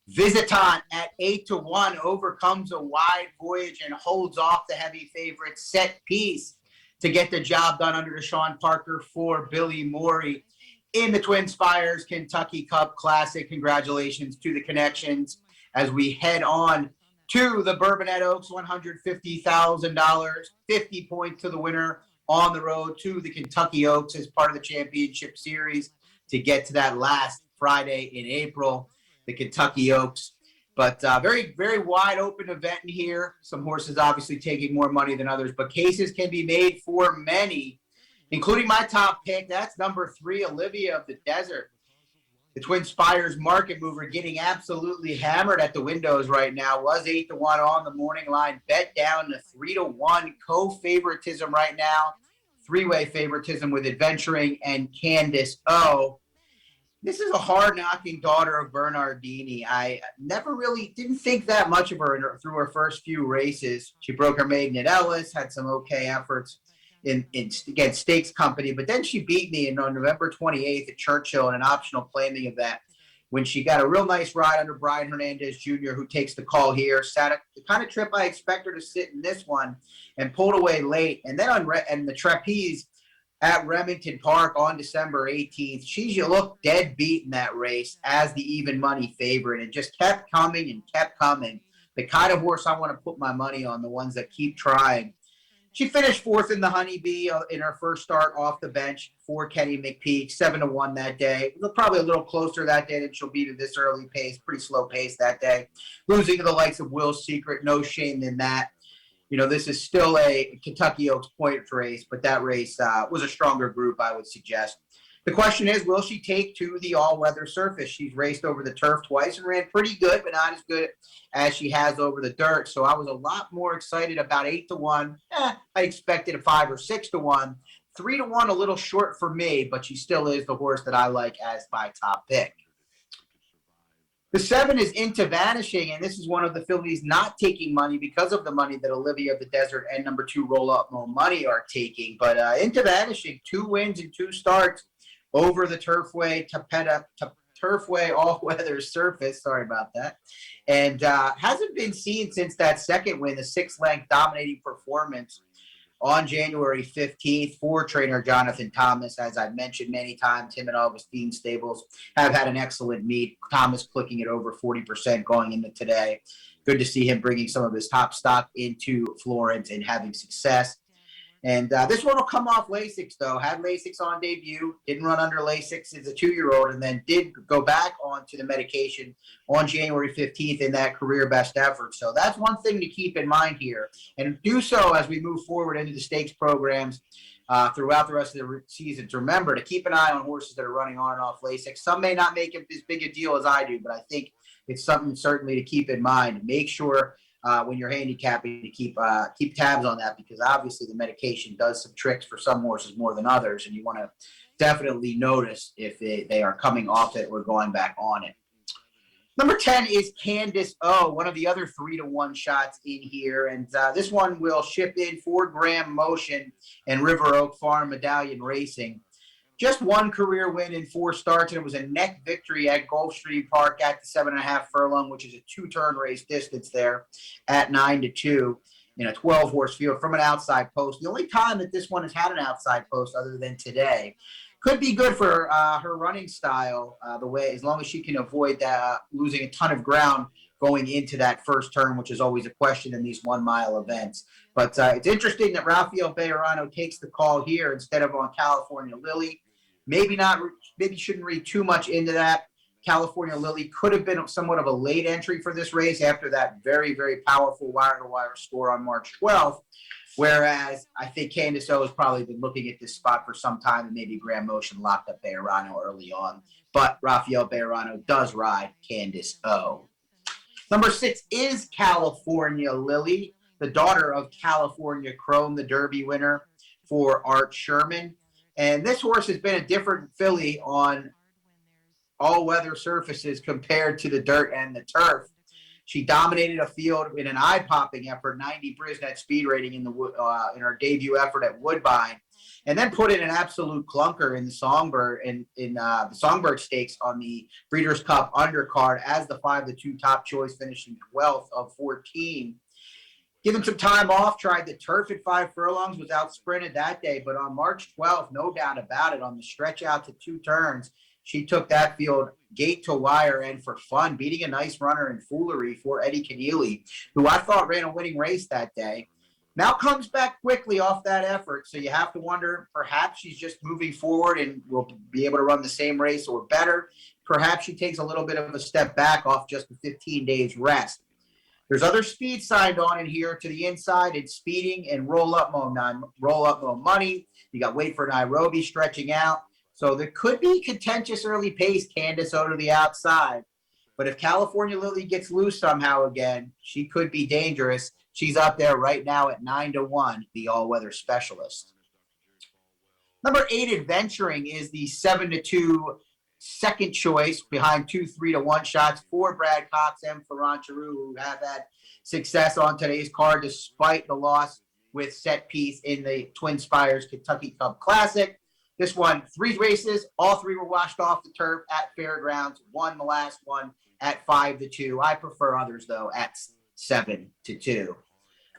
Visitant at 8-1 overcomes a wide voyage and holds off the heavy favorite Set Piece to get the job done under Deshaun Parker for Billy Morey in the Twin Spires Kentucky Cup Classic. Congratulations to the Connections as we head on to the Bourbonette Oaks, $150,000, 50 points to the winner on the road to the Kentucky Oaks as part of the championship series to get to that last Friday in April, the Kentucky Oaks. But very, very wide open event in here. Some horses obviously taking more money than others, but cases can be made for many, including my top pick. That's number 3, Olivia of the Desert. The Twin Spires market mover getting absolutely hammered at the windows right now. Was 8-1 on the morning line. Bet down to 3-1. Co-favoritism right now. 3-way favoritism with Adventuring and Candace O. This is a hard-knocking daughter of Bernardini. I never really didn't think that much of her through her first few races. She broke her maiden at Ellis, had some okay efforts against Stakes Company, but then she beat me on November 28th at Churchill in an optional claiming event when she got a real nice ride under Brian Hernandez Jr., who takes the call here, sat at the kind of trip I expect her to sit in this one, and pulled away late. And then on the trapeze at Remington Park on December 18th, she looked dead beat in that race as the even money favorite and just kept coming and kept coming. The kind of horse I want to put my money on, the ones that keep trying. She finished 4th in the Honeybee in her first start off the bench for Kenny McPeak, 7-1 that day. Probably a little closer that day than she'll be to this early pace, pretty slow pace that day. Losing to the likes of Will Secret, no shame in that. You know, this is still a Kentucky Oaks point race, but that race was a stronger group, I would suggest. The question is, will she take to the all-weather surface? She's raced over the turf twice and ran pretty good, but not as good as she has over the dirt. So I was a lot more excited about 8-1. I expected a 5 or 6-1. 3-1, a little short for me, but she still is the horse that I like as my top pick. The 7 is Into Vanishing, and this is one of the fillies not taking money because of the money that Olivia of the Desert and number 2 Roll Up Mo Money are taking. But Into Vanishing, 2 wins and 2 starts over the Turfway, Turfway all-weather surface. Sorry about that. And hasn't been seen since that second win, the 6-length dominating performance on January 15th for trainer Jonathan Thomas. As I've mentioned many times, him and Augustine Stables have had an excellent meet. Thomas clicking it over 40% going into today. Good to see him bringing some of his top stock into Florence and having success. And this one will come off Lasix, though. Had Lasix on debut, didn't run under Lasix as a 2-year-old, and then did go back onto the medication on January 15th in that career best effort. So that's one thing to keep in mind here. And do so as we move forward into the stakes programs throughout the rest of the season. To remember to keep an eye on horses that are running on and off Lasix. Some may not make it as big a deal as I do, but I think it's something certainly to keep in mind. Make sure when you're handicapping to keep tabs on that, because obviously the medication does some tricks for some horses more than others, and you want to definitely notice if they are coming off it or going back on it. Number 10 is Candace O, one of the other 3-1 shots in here, and this one will ship in for Graham Motion and River Oak Farm Medallion Racing. Just 1 career win in 4 starts, and it was a neck victory at Gulfstream Park at the 7.5 furlong, which is a 2-turn race distance there at 9-2 in a 12-horse field from an outside post. The only time that this one has had an outside post other than today. Could be good for her running style, the way, as long as she can avoid losing a ton of ground going into that first turn, which is always a question in these 1-mile events. But it's interesting that Rafael Bejarano takes the call here instead of on California Lily. Maybe shouldn't read too much into that. California Lily could have been somewhat of a late entry for this race after that very, very powerful wire-to-wire score on March 12th, whereas I think Candace O has probably been looking at this spot for some time, and maybe Graham Motion locked up Bejarano early on. But Rafael Bejarano does ride Candace O. Number 6 is California Lily, the daughter of California Chrome, the Derby winner for Art Sherman. And this horse has been a different filly on all-weather surfaces compared to the dirt and the turf. She dominated a field in an eye-popping effort, 90 Brisnet speed rating in her debut effort at Woodbine. and then put in an absolute clunker in the Songbird the Songbird Stakes on the Breeders' Cup undercard as the 5-2 top choice, finishing 12th of 14. Give him some time off, tried the turf at 5 furlongs, was out sprinted that day. But on March 12th, no doubt about it, on the stretch out to 2 turns, she took that field gate to wire and for fun, beating a nice runner in Foolery for Eddie Keneally, who I thought ran a winning race that day. Now comes back quickly off that effort, so you have to wonder, perhaps she's just moving forward and will be able to run the same race or better. Perhaps she takes a little bit of a step back off just the 15 days rest. There's other speed signed on in here to the inside. It's speeding and roll up mo money. You got Wait for Nairobi stretching out. So there could be contentious early pace, Candace O to the outside. But if California Lily gets loose somehow again, she could be dangerous. She's up there right now at 9-1, the all-weather specialist. Number 8, Adventuring, is the 7-2 second choice behind 2 3-1 shots for Brad Cox and Florent Giroux, who have had success on today's card despite the loss with set piece in the Twin Spires Kentucky Cup Classic. This one, 3 races, all 3 were washed off the turf at Fairgrounds, won the last one at 5-2. I prefer others, though, at 7-2.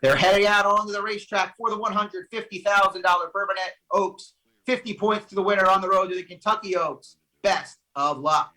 They're heading out onto the racetrack for the $150,000 Bourbonette Oaks. 50 points to the winner on the road to the Kentucky Oaks. Best of luck.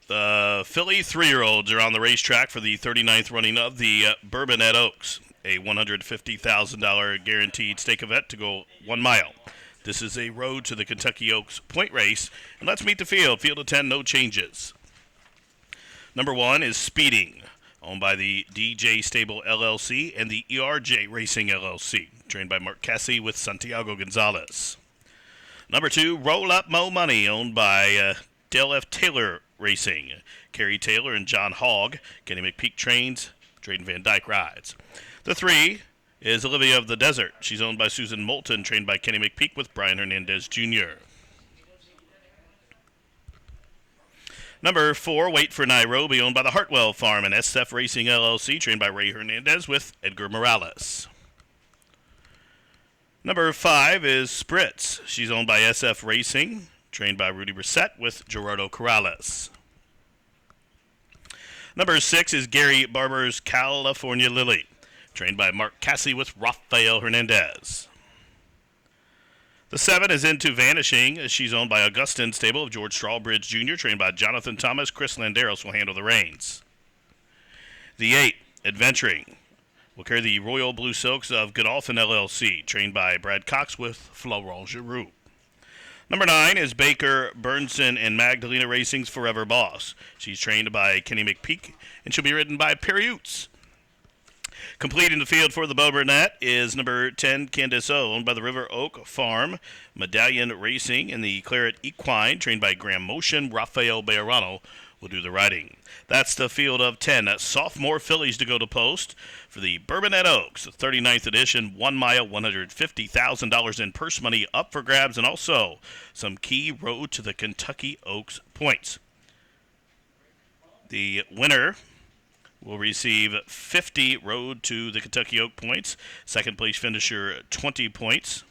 The Philly 3-year-olds are on the racetrack for the 39th running of the Bourbonette Oaks, a $150,000 guaranteed stake event to go 1 mile. This is a road to the Kentucky Oaks point race, and let's meet the field. Field of 10, no changes. Number 1 is Speeding, owned by the DJ Stable LLC and the ERJ Racing LLC, trained by Mark Cassie with Santiago Gonzalez. Number 2, Roll Up Mo Money, owned by Dale F. Taylor Racing, Kerry Taylor and John Hogg. Kenny McPeak trains, Drayden Van Dyke rides. The 3 is Olivia of the Desert. She's owned by Susan Moulton, trained by Kenny McPeak with Brian Hernandez Jr. Number 4, Wait for Nairobi, owned by the Hartwell Farm and SF Racing LLC, trained by Ray Hernandez with Edgar Morales. Number 5 is Spritz. She's owned by SF Racing, trained by Rudy Brissett with Gerardo Corrales. Number 6 is Gary Barber's California Lily, trained by Mark Cassie with Rafael Hernandez. The 7 is Into Vanishing. She's owned by Augustin Stable of George Strawbridge Jr., trained by Jonathan Thomas. Chris Landeros will handle the reins. The 8, Adventuring, will carry the Royal Blue Silks of Godolphin LLC, trained by Brad Cox with Florent Giroux. Number 9 is Baker, Burnson, and Magdalena Racing's Forever Boss. She's trained by Kenny McPeak, and she'll be ridden by Perry Oots. Completing the field for the Bourbonette is number 10, Candace O, owned by the River Oak Farm, Medallion Racing, and the Claret Equine, trained by Graham Motion. Rafael Bejarano will do the riding. That's the field of 10 sophomore fillies to go to post for the Bourbonette Oaks, the 39th edition, 1 mile, $150,000 in purse money up for grabs, and also some key road to the Kentucky Oaks points. The winner will receive 50 road to the Kentucky Oak points. Second place finisher, 20 points.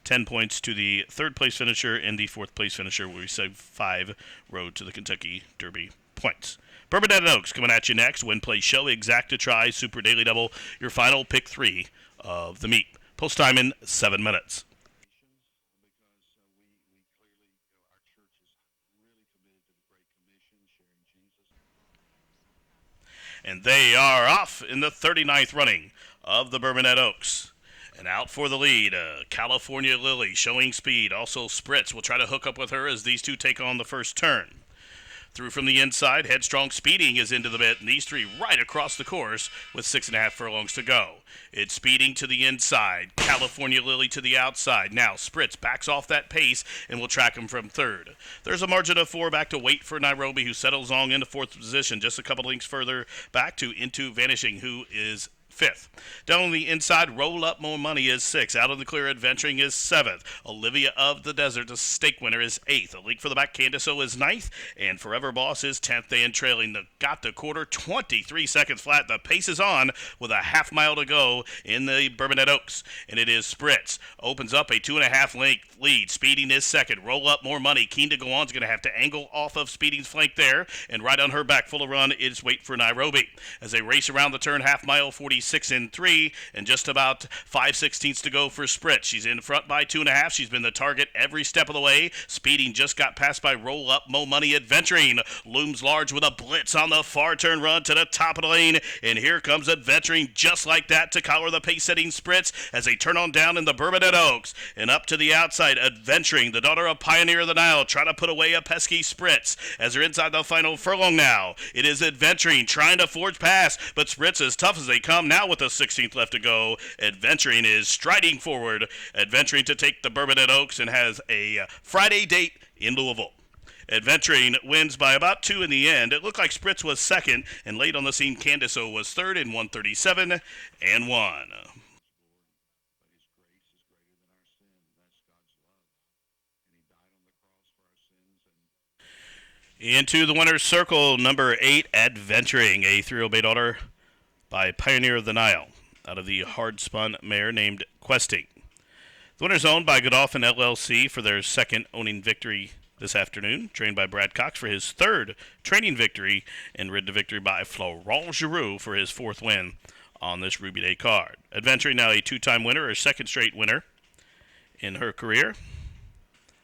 10 points to the third place finisher, and the fourth place finisher will receive 5 road to the Kentucky Derby points. Bourbonette Oaks coming at you next. Win, play, show, exacta, try, super daily double. Your final pick 3 of the meet. Post time in 7 minutes. And they are off in the 39th running of the Bourbonette Oaks. And out for the lead, California Lily showing speed. Also, Spritz will try to hook up with her as these two take on the first turn. Through from the inside, Headstrong Speeding is into the bit, and these three right across the course with 6.5 furlongs to go. It's Speeding to the inside, California Lily to the outside. Now Spritz backs off that pace and will track him from third. There's a margin of 4 back to Wait for Nairobi, who settles on into fourth position, just a couple links further back to Into Vanishing, who is fifth. Down on the inside, Roll Up More Money is sixth. Out of the clear, Adventuring is seventh. Olivia of the Desert, the stake winner, is eighth. A leak for the back, Candiso is ninth. And Forever Boss is 10th. And trailing got the quarter, 23 seconds flat. The pace is on with a half mile to go in the Bourbonette Oaks. And it is Spritz. Opens up a 2.5 length lead. Speeding is second. Roll Up More Money. Keen to go on is going to have to angle off of Speeding's flank there. And right on her back, full of run, is Wait for Nairobi. As they race around the turn, half mile, 46 and 3, and just about 5/16 to go for Spritz. She's in front by 2.5. She's been the target every step of the way. Speeding just got passed by Roll Up Mo Money. Adventuring looms large with a blitz on the far turn run to the top of the lane, and here comes Adventuring just like that to collar the pace-setting Spritz as they turn on down in the Bourbonette Oaks. And up to the outside, Adventuring, the daughter of Pioneer of the Nile, trying to put away a pesky Spritz as they're inside the final furlong now. It is Adventuring trying to forge past, but Spritz as tough as they come now with the 16th left to go. Adventuring is striding forward. Adventuring to take the Bourbonette Oaks and has a Friday date in Louisville. Adventuring wins by about 2 in the end. It looked like Spritz was second, and late on the scene, Candiso was third in 1:37 and 1. Into the winner's circle, number 8, Adventuring, a 3-year-old daughter by Pioneer of the Nile, out of the hard-spun mare named Questing. The winner's owned by Godolphin LLC for their second owning victory this afternoon, trained by Brad Cox for his third training victory, and ridden to victory by Florent Giroux for his fourth win on this Ruby Day card. Adventuring now a 2-time winner, her second straight winner in her career.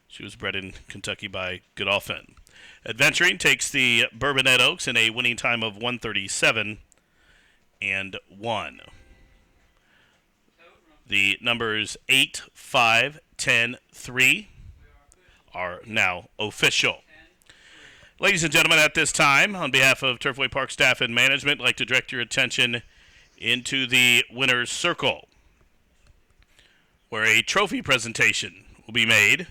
She was bred in Kentucky by Godolphin. Adventuring takes the Bourbonette Oaks in a winning time of 1:37 and 1. The numbers 8, 5, 10, 3 are now official. Ladies and gentlemen, at this time, on behalf of Turfway Park staff and management, I'd like to direct your attention into the winner's circle, where a trophy presentation will be made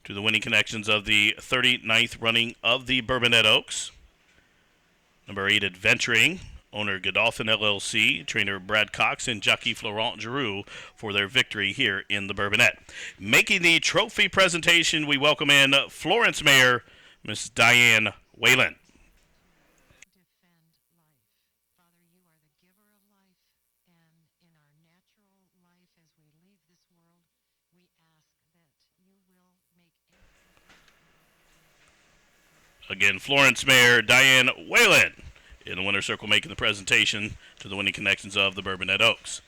to the winning connections of the 39th running of the Bourbonette Oaks. Number 8, Adventuring, owner Godolphin LLC, trainer Brad Cox, and jockey Florent Giroux for their victory here in the Bourbonette. Making the trophy presentation, we welcome in Florence Mayor, Miss Diane Whalen. Again, Florence Mayor Diane Whalen in the winner's circle making the presentation to the winning connections of the Bourbonette Oaks.